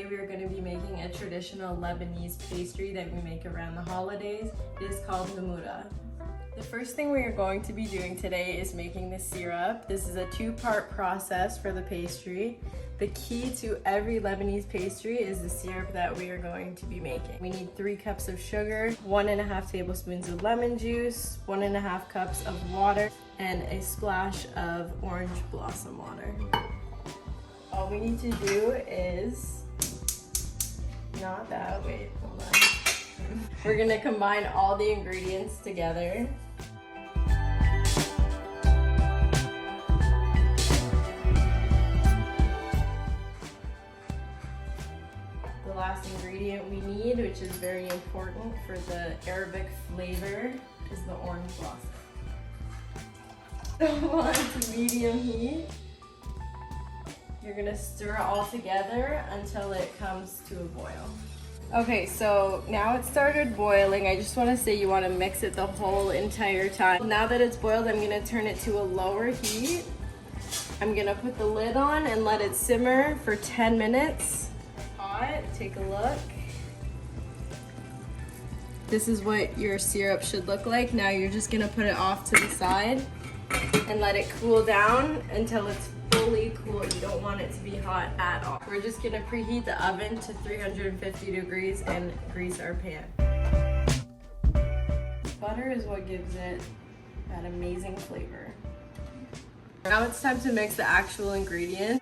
today we are going to be making a traditional Lebanese pastry that we make around the holidays. It is called namuda. The first thing we are going to be doing today is making the syrup. This is a two-part process for the pastry. The key to every Lebanese pastry is the syrup that we are going to be making. We need 3 cups of sugar, 1.5 tablespoons of lemon juice, 1.5 cups of water, and a splash of orange blossom water. All we need to do is, hold on. We're gonna combine all the ingredients together. The last ingredient we need, which is very important for the Arabic flavor, is the orange blossom. On to medium heat. You're gonna stir it all together until it comes to a boil. Okay, so now it started boiling. I just wanna say you wanna mix it the whole entire time. Now that it's boiled, I'm gonna turn it to a lower heat. I'm gonna put the lid on and let it simmer for 10 minutes. Hot, take a look. This is what your syrup should look like. Now you're just gonna put it off to the side and let it cool down until it's fully cool. You don't want it to be hot at all. We're just gonna preheat the oven to 350 degrees and grease our pan. Butter is what gives it that amazing flavor. Now it's time to mix the actual ingredients.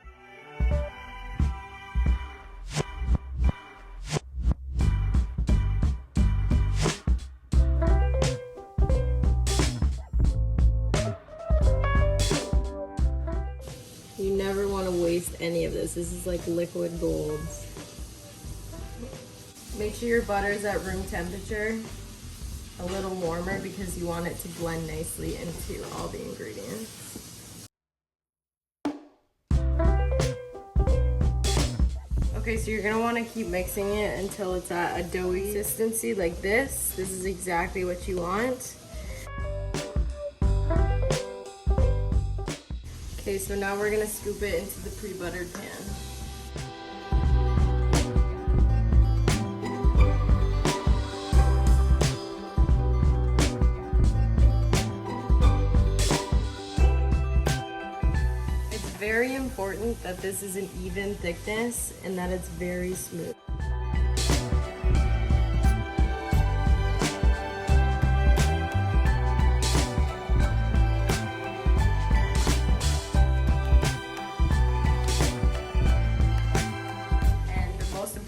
You never want to waste any of this. This is like liquid gold. Make sure your butter is at room temperature, a little warmer because you want it to blend nicely into all the ingredients. Okay, so you're gonna want to keep mixing it until it's at a doughy consistency like this. This is exactly what you want. Okay, so now we're gonna scoop it into the pre-buttered pan. It's very important that this is an even thickness and that it's very smooth.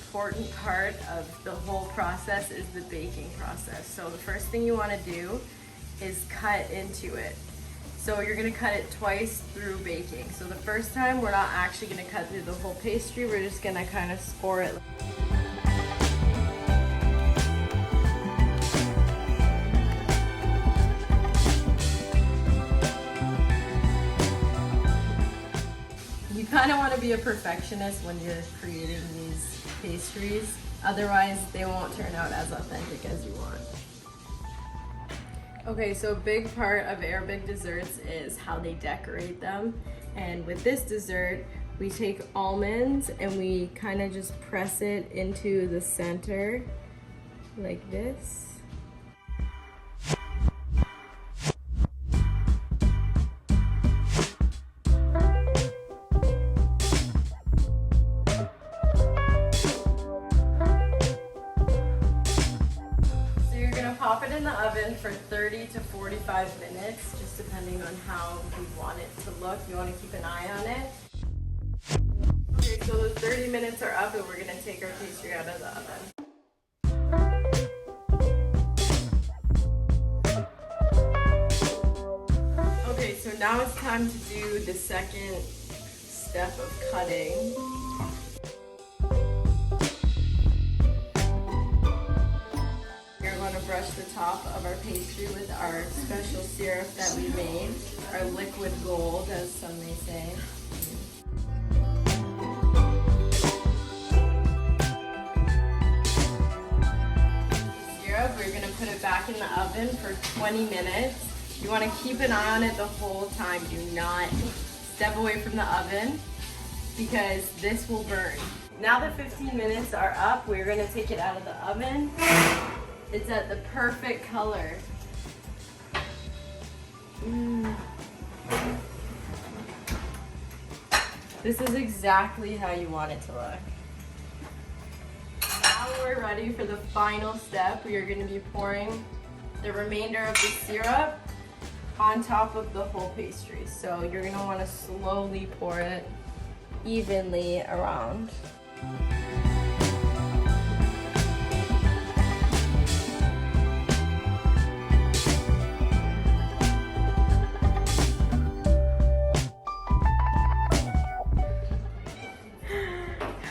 Important part of the whole process is the baking process. So the first thing you want to do is cut into it. So you're going to cut it twice through baking. So the first time we're not actually going to cut through the whole pastry, we're just going to kind of score it. You kind of want to be a perfectionist when you're creating these pastries, otherwise they won't turn out as authentic as you want. Okay, so a big part of Arabic desserts is how they decorate them, and with this dessert we take almonds and we kind of just press it into the center like this. Pop it in the oven for 30 to 45 minutes, just depending on how you want it to look. You want to keep an eye on it. Okay, so those 30 minutes are up and we're going to take our pastry out of the oven. Okay, so now it's time to do the second step of cutting. Brush the top of our pastry with our special syrup that we made, our liquid gold, as some may say. Syrup, we're going to put it back in the oven for 20 minutes. You want to keep an eye on it the whole time. Do not step away from the oven because this will burn. Now the 15 minutes are up, we're gonna take it out of the oven. It's at the perfect color. This is exactly how you want it to look. Now we're ready for the final step. We are going to be pouring the remainder of the syrup on top of the whole pastry. So you're going to want to slowly pour it evenly around.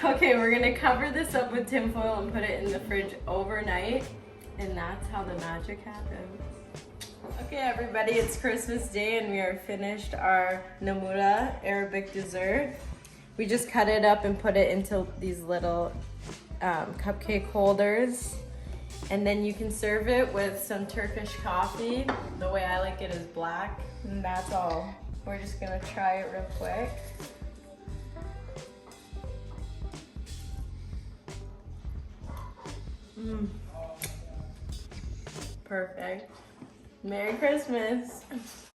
Okay, we're gonna cover this up with tinfoil and put it in the fridge overnight, and that's how the magic happens. Okay everybody, it's Christmas Day and we are finished our Namuda Arabic dessert. We just cut it up and put it into these little cupcake holders, and then you can serve it with some Turkish coffee. The way I like it is black, and that's all. We're just gonna try it real quick. Perfect. Merry Christmas.